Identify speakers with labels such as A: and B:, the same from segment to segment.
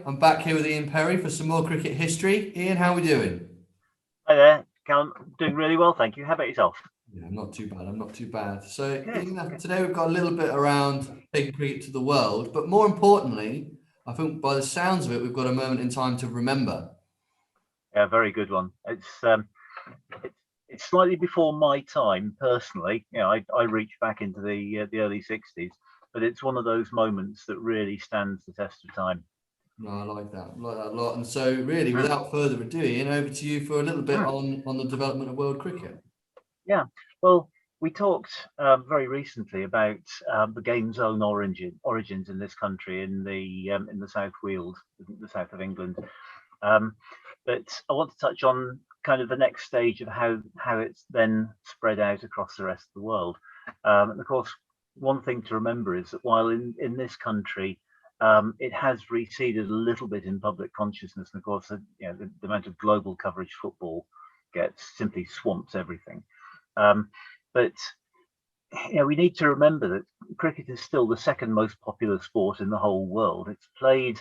A: I'm back here with Ian Perry for some more cricket history. Ian, how are we doing?
B: Hi there, Callum. Doing really well, thank you. How about yourself?
A: Yeah, I'm not too bad. I'm not too bad. So,
B: Good.
A: Ian, today we've got a little bit around taking cricket to the world, but more importantly, I think by the sounds of it, we've got a moment in time to remember.
B: Yeah, very good one. It's slightly before my time personally. I reached back into the early '60s, but it's one of those moments that really stands the test of time.
A: No, I like that. I like that a lot. And so, really,
B: Mm,
A: without further ado, Ian, over to you for a little bit
B: mm.
A: on the development of world cricket.
B: Yeah. Well, we talked very recently about the game's own origins in this country in the South Weald, the south of England. Um, but I want to touch on kind of the next stage of how it's then spread out across the rest of the world. And of course, one thing to remember is that while in this country, it has receded a little bit in public consciousness, and of course, the amount of global coverage football gets simply swamps everything. But we need to remember that cricket is still the second most popular sport in the whole world. It's played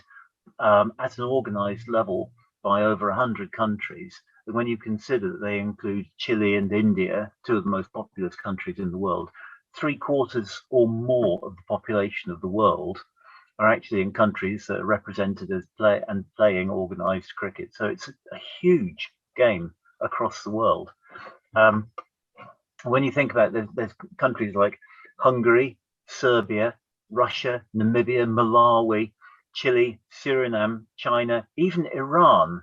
B: at an organised level by over 100 countries. And when you consider that they include Chile and India, two of the most populous countries in the world, 3/4 or more of the population of the world are actually in countries that are represented as playing organised cricket. So it's a huge game across the world. When you think about it, there's countries like Hungary, Serbia, Russia, Namibia, Malawi, Chile, Suriname, China, even Iran,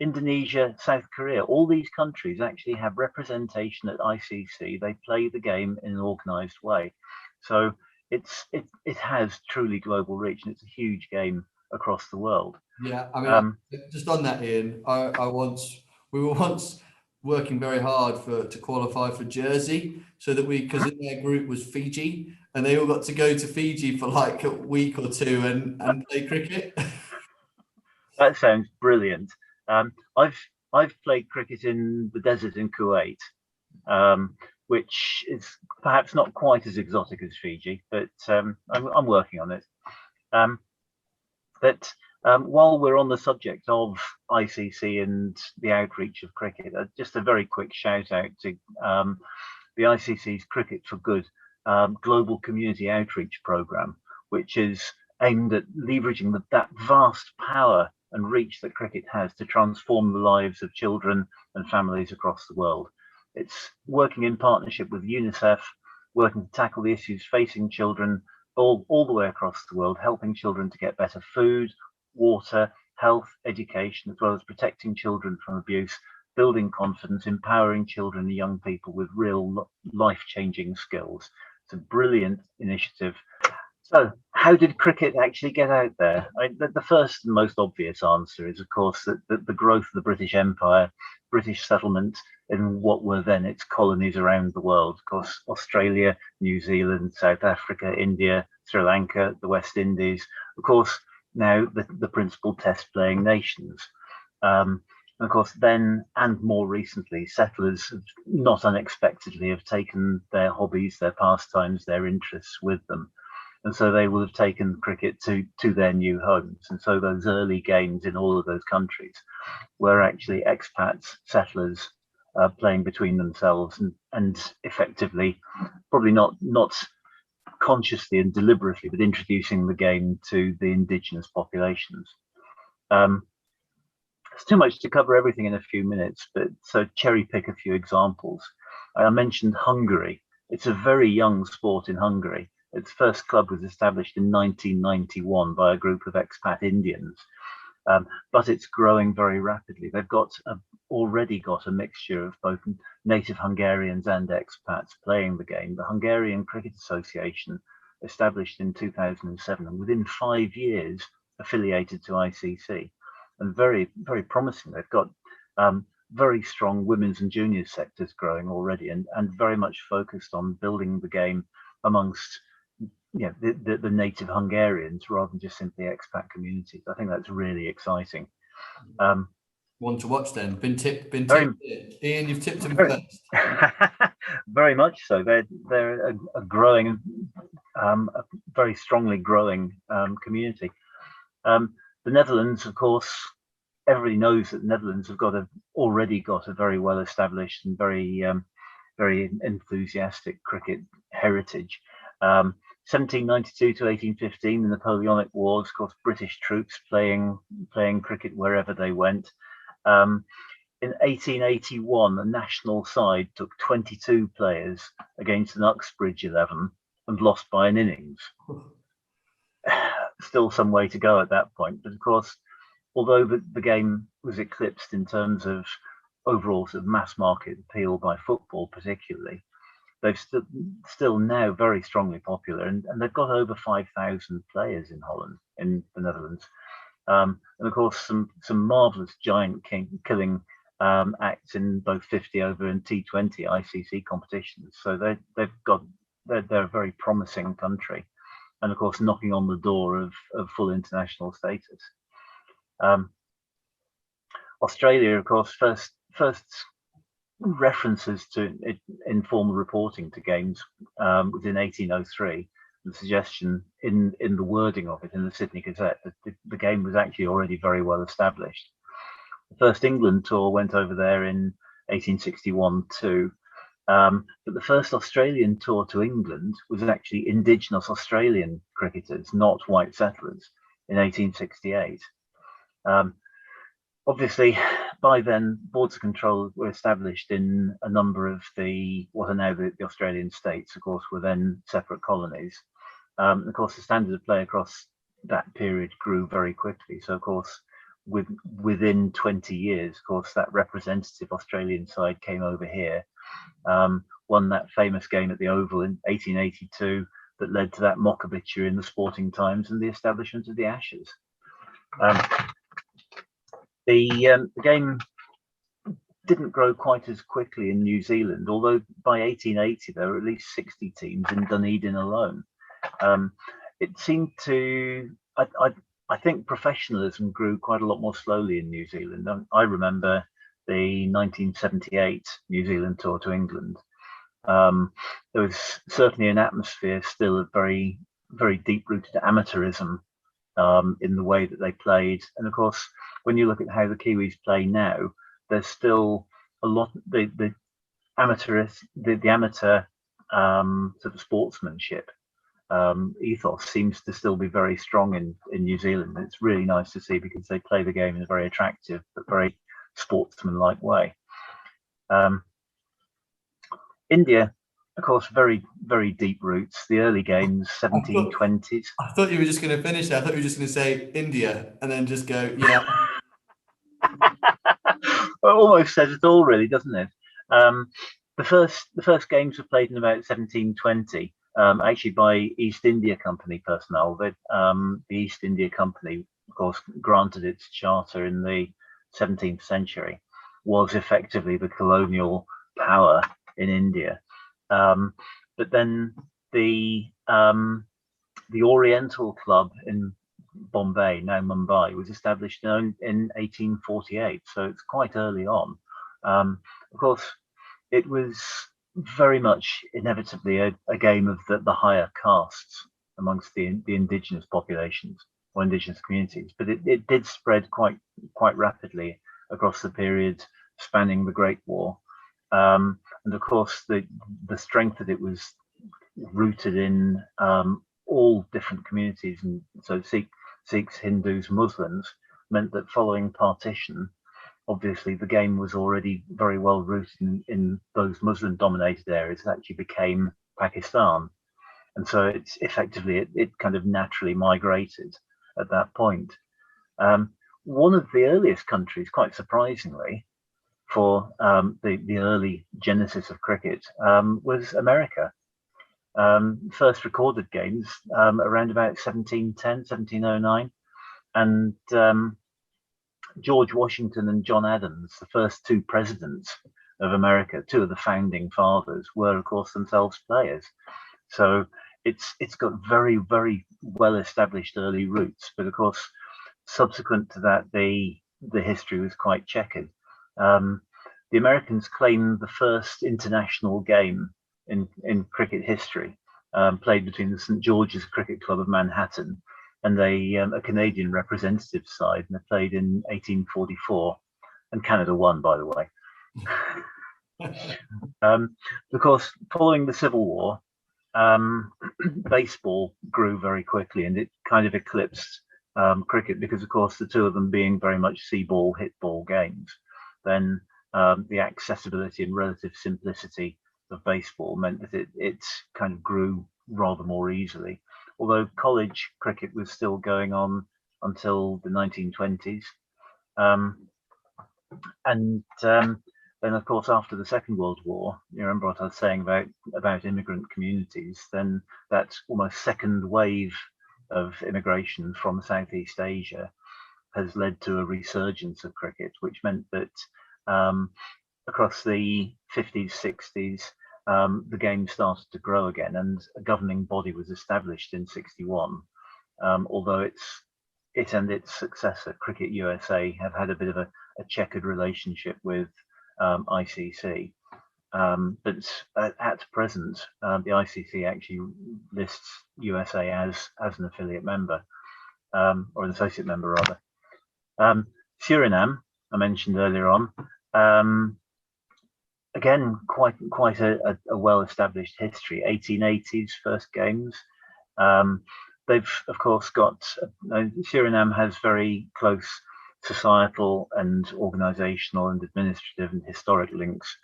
B: Indonesia, South Korea. All these countries actually have representation at ICC. They play the game in an organised way. So it has truly global reach, and it's a huge game across the world.
A: Yeah, I mean, just on that, Ian, we were once working very hard to qualify for Jersey, so that because in their group was Fiji, and they all got to go to Fiji for like a week or two and play cricket.
B: That sounds brilliant. I've played cricket in the desert in Kuwait, which is perhaps not quite as exotic as Fiji, but I'm working on it. Um, but while we're on the subject of ICC and the outreach of cricket, just a very quick shout out to the ICC's Cricket for Good global community outreach program, which is aimed at leveraging that vast power and reach that cricket has to transform the lives of children and families across the world. It's working in partnership with UNICEF, working to tackle the issues facing children all the way across the world, helping children to get better food, water, health, education, as well as protecting children from abuse, building confidence, empowering children and young people with real life-changing skills. It's a brilliant initiative. So, how did cricket actually get out there? The first and most obvious answer is, of course, that the growth of the British Empire, British settlement in what were then its colonies around the world. Of course, Australia, New Zealand, South Africa, India, Sri Lanka, the West Indies. Of course, now the principal test-playing nations. And of course, then and more recently, settlers have not unexpectedly have taken their hobbies, their pastimes, their interests with them. And so they will have taken cricket to their new homes. And so those early games in all of those countries were actually expats, settlers playing between themselves and effectively, probably not consciously and deliberately, but introducing the game to the indigenous populations. It's too much to cover everything in a few minutes, but so cherry pick a few examples. I mentioned Hungary. It's a very young sport in Hungary. Its first club was established in 1991 by a group of expat Indians, but it's growing very rapidly. They've already got a mixture of both native Hungarians and expats playing the game. The Hungarian Cricket Association, established in 2007, and within 5 years affiliated to ICC, and very, very promising. They've got very strong women's and juniors sectors growing already, and very much focused on building the game amongst the native Hungarians rather than just simply expat communities. I think that's really exciting.
A: One to watch then. Been tipped. Ian, you've tipped them first.
B: Very much so. They're a growing, a very strongly growing community. The Netherlands, of course, everybody knows that the Netherlands have already got a very well established and very enthusiastic cricket heritage. 1792 to 1815, the Napoleonic Wars, of course, British troops playing cricket wherever they went. In 1881, the national side took 22 players against an Uxbridge 11 and lost by an innings. Still some way to go at that point, but of course, although the game was eclipsed in terms of overall sort of mass market appeal by football particularly, they've still now very strongly popular, and they've got over 5,000 players in Holland, in the Netherlands, and of course some marvelous giant killing acts in both 50 over and T20 ICC competitions. So they're a very promising country, and of course knocking on the door of full international status. Australia, of course, first references to informal reporting to games was in 1803. The suggestion in the wording of it in the Sydney Gazette that the game was actually already very well established. The first England tour went over there in 1861 too, but the first Australian tour to England was actually Indigenous Australian cricketers, not white settlers, in 1868. Obviously, by then, boards of control were established in a number of what are now the Australian states, of course, were then separate colonies. Of course, the standard of play across that period grew very quickly. So, of course, within 20 years, of course, that representative Australian side came over here, won that famous game at the Oval in 1882 that led to that mock obituary in the Sporting Times and the establishment of the Ashes. The game didn't grow quite as quickly in New Zealand, although by 1880 there were at least 60 teams in Dunedin alone. It seemed to, I think professionalism grew quite a lot more slowly in New Zealand. I remember the 1978 New Zealand tour to England. There was certainly an atmosphere still of very, very deep-rooted amateurism in the way that they played. And of course, when you look at how the Kiwis play now, there's still a lot, the amateur sort of sportsmanship ethos seems to still be very strong in New Zealand. It's really nice to see because they play the game in a very attractive but very sportsmanlike way. India, of course, very, very deep roots. The early games, 1720s.
A: I thought you were just going to finish there. I thought you were just going to say India and then just go, yeah.
B: Well, it almost says it all, really, doesn't it? The first games were played in about 1720, actually by East India Company personnel. The East India Company, of course, granted its charter in the 17th century, was effectively the colonial power in India. But then the Oriental Club in Bombay, now Mumbai, was established in 1848, so it's quite early on. Of course, it was very much inevitably a game of the higher castes amongst the indigenous populations or indigenous communities, but it did spread quite rapidly across the period spanning the Great War. And of course, the strength that it was rooted in all different communities, and so Sikhs, Hindus, Muslims, meant that following partition, obviously the game was already very well rooted in those Muslim-dominated areas that actually became Pakistan. And so it's effectively, it kind of naturally migrated at that point. One of the earliest countries, quite surprisingly, for the early genesis of cricket was America. First recorded games around about 1710, 1709. And George Washington and John Adams, the first two presidents of America, two of the founding fathers, were of course themselves players. So it's got very, very well established early roots, but of course subsequent to that the history was quite checkered. The Americans claim the first international game in cricket history, played between the St. George's Cricket Club of Manhattan and a Canadian representative side, and they played in 1844, and Canada won, by the way. Of course, following the Civil War, baseball grew very quickly, and it kind of eclipsed cricket because, of course, the two of them being very much see ball, hit ball games. Then the accessibility and relative simplicity of baseball meant that it kind of grew rather more easily. Although college cricket was still going on until the 1920s. Then, of course, after the Second World War, you remember what I was saying about immigrant communities, then that almost second wave of immigration from Southeast Asia has led to a resurgence of cricket, which meant that across the 50s, 60s, the game started to grow again, and a governing body was established in 61. Although it and its successor, Cricket USA, have had a bit of a checkered relationship with ICC. But at present, the ICC actually lists USA as an affiliate member, or an associate member rather. Suriname, I mentioned earlier on. Again, quite a well-established history. 1880s first games. They've of course got Suriname has very close societal and organizational and administrative and historic links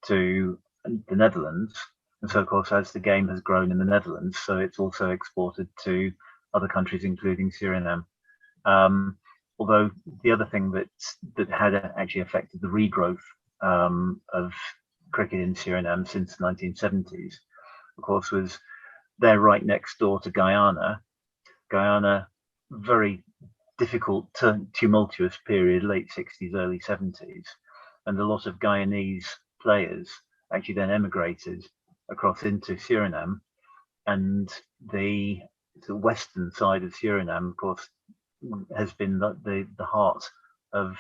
B: to the Netherlands, and so of course as the game has grown in the Netherlands, so it's also exported to other countries including Suriname. Although the other thing that had actually affected the regrowth of cricket in Suriname since the 1970s, of course, was they're right next door to Guyana. Guyana, very difficult, tumultuous period, late 60s, early 70s, and a lot of Guyanese players actually then emigrated across into Suriname, and the western side of Suriname, of course, has been the heart of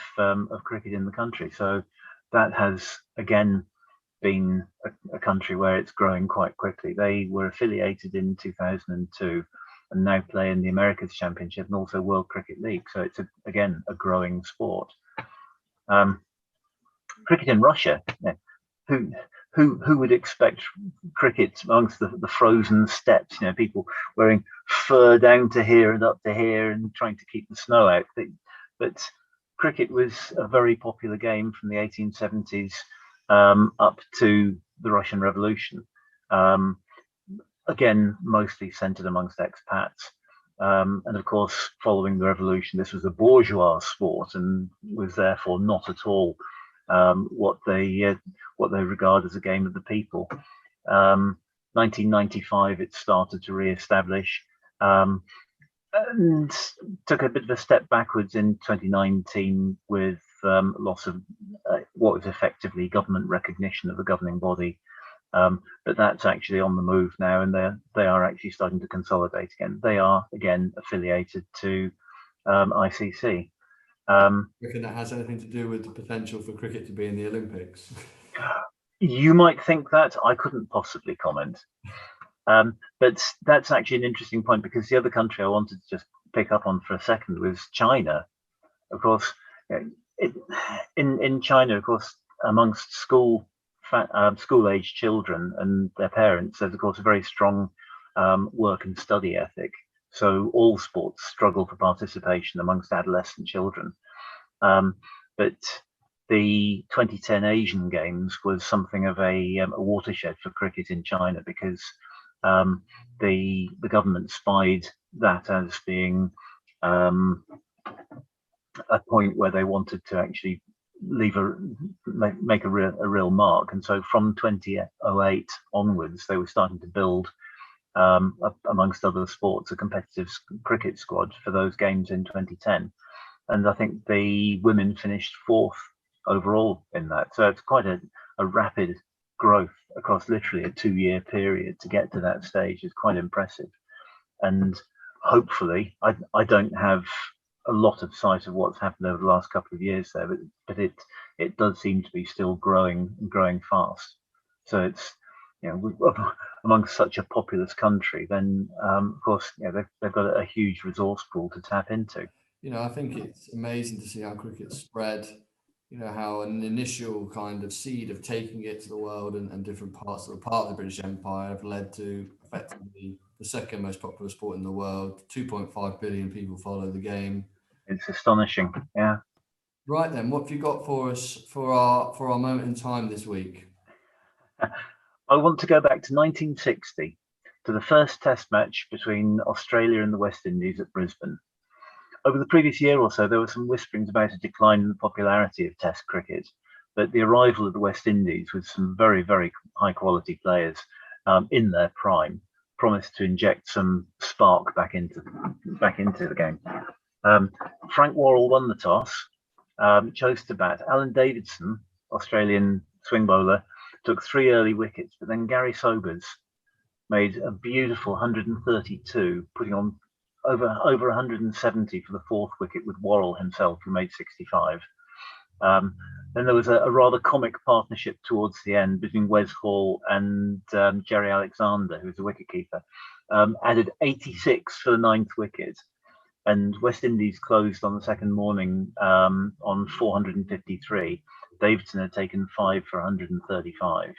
B: cricket in the country. So that has again been a country where it's growing quite quickly. They were affiliated in 2002 and now play in the Americas Championship and also World Cricket League. So it's again a growing sport. Cricket in Russia, yeah. Who would expect cricket amongst the frozen steppes? You know, people wearing fur down to here and up to here and trying to keep the snow out. But cricket was a very popular game from the 1870s up to the Russian Revolution. Again, mostly centered amongst expats. And of course, following the revolution, this was a bourgeois sport and was therefore not at all what they regard as a game of the people. 1995, it started to re-establish and took a bit of a step backwards in 2019 with loss of what was effectively government recognition of the governing body. But that's actually on the move now, and they are actually starting to consolidate again. They are again affiliated to ICC.
A: Reckon that has anything to do with the potential for cricket to be in the Olympics?
B: You might think that. I couldn't possibly comment. But that's actually an interesting point, because the other country I wanted to just pick up on for a second was China. Of course, in China, of course, amongst school-age children and their parents, there's of course a very strong work and study ethic. So all sports struggle for participation amongst adolescent children. But the 2010 Asian Games was something of a watershed for cricket in China, because the government spied that as being a point where they wanted to actually make a real mark. And so from 2008 onwards, they were starting to build, amongst other sports, a competitive cricket squad for those games in 2010. And I think the women finished 4th overall in that. So it's quite a rapid growth across literally a 2-year period to get to that stage. Is quite impressive. And hopefully, I don't have a lot of sight of what's happened over the last couple of years there, but it does seem to be still growing fast. So amongst such a populous country, then of course, they've got a huge resource pool to tap into.
A: I think it's amazing to see how cricket spread. How an initial kind of seed of taking it to the world and different parts of the British Empire have led to effectively the second most popular sport in the world. 2.5 billion people follow the game.
B: It's astonishing. Yeah.
A: Right then, what have you got for us for our moment in time this week?
B: I want to go back to 1960 to the first Test match between Australia and the West Indies at Brisbane. Over the previous year or so, there were some whisperings about a decline in the popularity of Test cricket, but the arrival of the West Indies with some very, very high quality players in their prime promised to inject some spark back into the game. Frank Worrell won the toss, chose to bat. Alan Davidson, Australian swing bowler, took 3 early wickets, but then Gary Sobers made a beautiful 132, putting on over 170 for the 4th wicket with Worrell himself, who made 65. Then there was a rather comic partnership towards the end between Wes Hall and Jerry Alexander, who was a wicketkeeper, added 86 for the 9th wicket. And West Indies closed on the second morning on 453. Davidson had taken 5 for 135.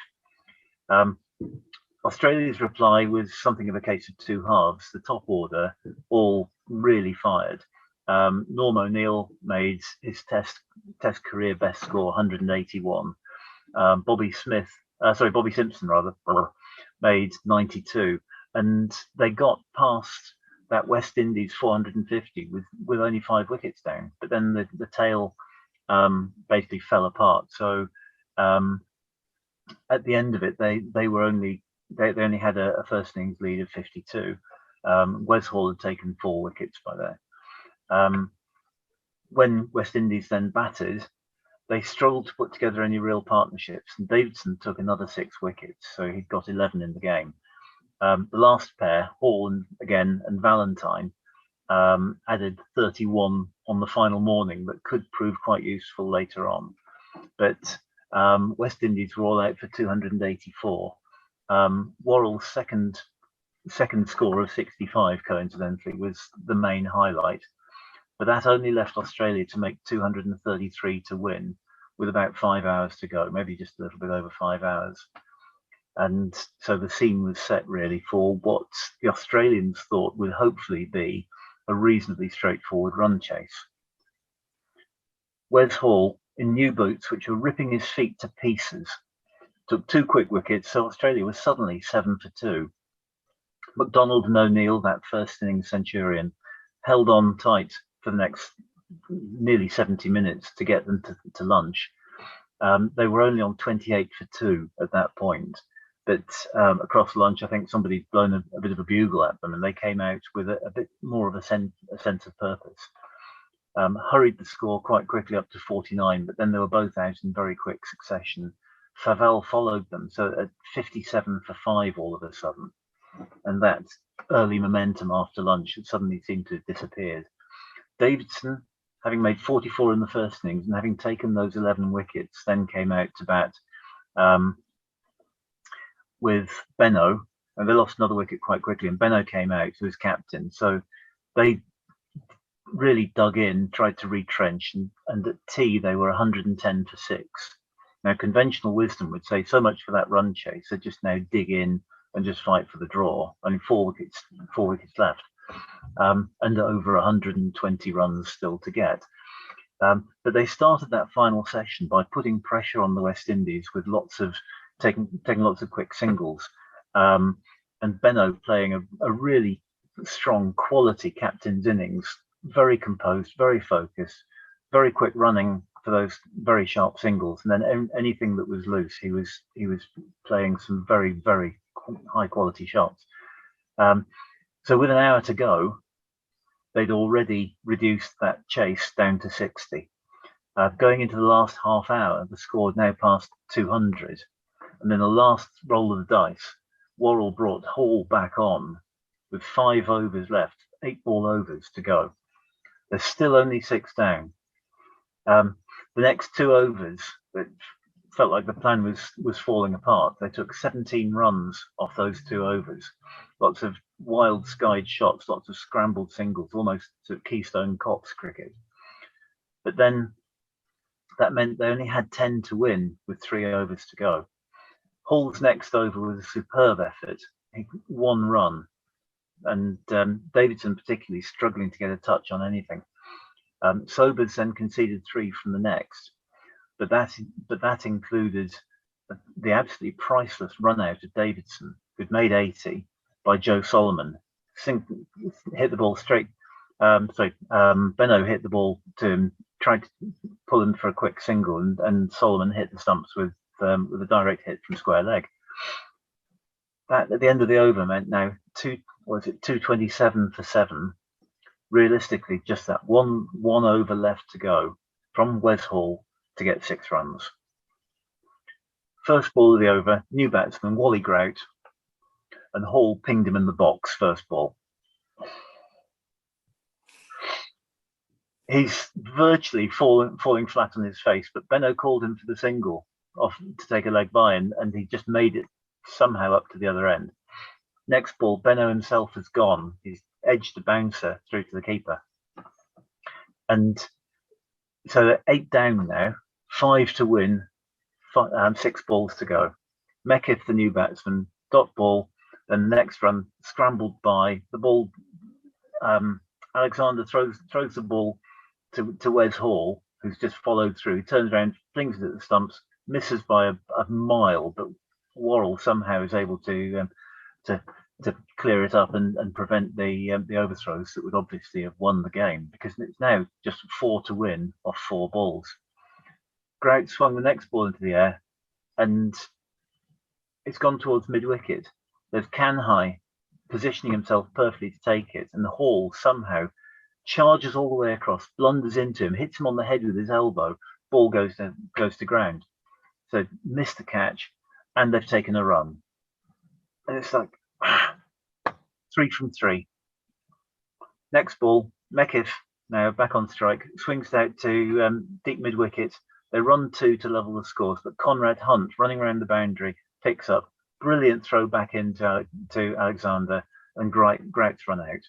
B: Australia's reply was something of a case of two halves. The top order all really fired. Norm O'Neill made his test career best score, 181. Bobby Simpson made 92, and they got past that West Indies 450 with only 5 wickets down. But then the tail basically fell apart. So at the end of it, they only had a first innings lead of 52. Wes Hall had taken 4 wickets by there. When West Indies then batted, they struggled to put together any real partnerships, and Davidson took another 6 wickets, so he'd got 11 in the game. The last pair, Hall and Valentine, added 31 on the final morning that could prove quite useful later on. But West Indies were all out for 284. Worrell's second score of 65, coincidentally, was the main highlight. But that only left Australia to make 233 to win with about 5 hours to go, maybe just a little bit over 5 hours. And so the scene was set really for what the Australians thought would hopefully be a reasonably straightforward run chase. Wes Hall, in new boots, which were ripping his feet to pieces, took 2 quick wickets, so Australia was suddenly 7 for 2. McDonald and O'Neill, that first innings centurion, held on tight for the next nearly 70 minutes to get them to lunch. They were only on 28 for 2 at that point. But across lunch, I think somebody'd blown a bit of a bugle at them, and they came out with a bit more of a sense of purpose. Hurried the score quite quickly up to 49, but then they were both out in very quick succession. Favell followed them, so at 57 for 5 all of a sudden. And that early momentum after lunch had suddenly seemed to have disappeared. Davidson, having made 44 in the first innings and having taken those 11 wickets, then came out to bat with Benno, and they lost another wicket quite quickly, and Benno came out, who was captain. So they really dug in, tried to retrench, and at tea they were 110 for 6. Now, conventional wisdom would say so much for that run chase, so just now dig in and just fight for the draw. Only 4 wickets left, and over 120 runs still to get. But they started that final session by putting pressure on the West Indies with taking lots of quick singles, and Benno playing a really strong quality captain's innings, very composed, very focused, very quick running for those very sharp singles, and then anything that was loose, he was playing some very, very high quality shots. So with an hour to go, they'd already reduced that chase down to 60. Going into the last half hour, the score had now passed 200. And then the last roll of the dice, Worrell brought Hall back on with 5 overs left, 8 ball overs to go. There's still only 6 down. The next 2 overs, felt like the plan was falling apart. They took 17 runs off those 2 overs, lots of wild skied shots, lots of scrambled singles, almost sort of Keystone Cops cricket. But then that meant they only had 10 to win with 3 overs to go. Hall's next over was a superb effort, 1 run, and Davidson particularly struggling to get a touch on anything. Sobers then conceded 3 from the next, but that included the absolutely priceless run out of Davidson, who'd made 80 by Joe Solomon. Hit the ball straight. Benno hit the ball to him, tried to pull him for a quick single, and Solomon hit the stumps with a direct hit from square leg. That at the end of the over meant now 227 for 7. Realistically, just that one over left to go from Wes Hall to get 6 runs. First ball of the over, new batsman Wally Grout, and Hall pinged him in the box first ball. He's virtually falling flat on his face, but Benno called him for the single off to take a leg by, and he just made it somehow up to the other end. Next ball, Benno himself has gone. He's edged the bouncer through to the keeper. And so they're 8 down now, 5 to win, 6 balls to go. Mekif, the new batsman, dot ball, then the next run, scrambled by. The ball, Alexander throws the ball to Wes Hall, who's just followed through. He turns around, flings it at the stumps, misses by a mile, but Worrell somehow is able to clear it up and prevent the overthrows that would obviously have won the game, because it's now just 4 to win off 4 balls. Grout swung the next ball into the air, and it's gone towards mid-wicket. There's Kanhai positioning himself perfectly to take it, and the Hall somehow charges all the way across, blunders into him, hits him on the head with his elbow, ball goes to ground. So missed the catch, and they've taken a run. And it's like 3 from 3. Next ball, Mekif now back on strike, swings out to deep mid-wicket. They run 2 to level the scores, but Conrad Hunt, running around the boundary, picks up. Brilliant throw back into to Alexander, and Grout's run out,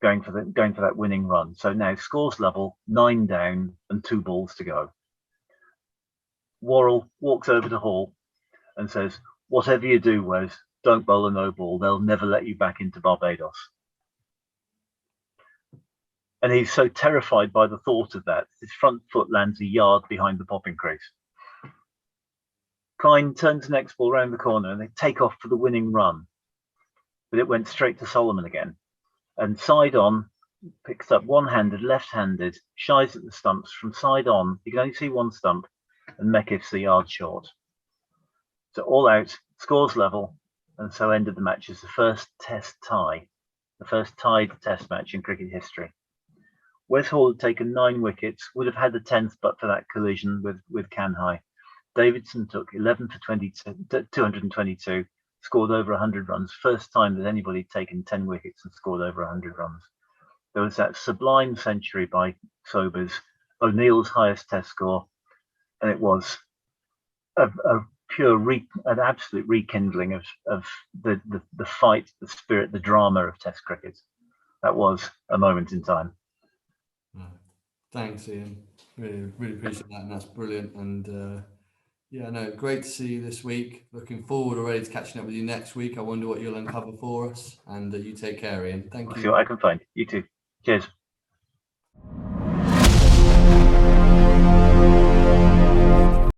B: going for that winning run. So now scores level, 9 down and 2 balls to go. Worrell walks over to Hall and says, "Whatever you do, Wes, don't bowl a no ball. They'll never let you back into Barbados." And he's so terrified by the thought of that, his front foot lands a yard behind the popping crease. Klein turns the next ball round the corner and they take off for the winning run. But it went straight to Solomon again. And side on, picks up one-handed, left-handed, shies at the stumps from side on. You can only see one stump, and Mekif's a yard short. So all out, scores level, and so ended the match as the first test tie, the first tied test match in cricket history. Wes Hall had taken 9 wickets, would have had the 10th but for that collision with Kanhai. Davidson took 11 for 222, scored over 100 runs. First time that anybody had taken 10 wickets and scored over 100 runs. There was that sublime century by Sobers, O'Neill's highest test score, and it was an absolute rekindling of the fight, the spirit, the drama of Test cricket. That was a moment in time.
A: Thanks, Ian. Really appreciate that, and that's brilliant. And great to see you this week. Looking forward already to catching up with you next week. I wonder what you'll uncover for us, and you take care, Ian. Thank you.
B: See what I can find. You too. Cheers.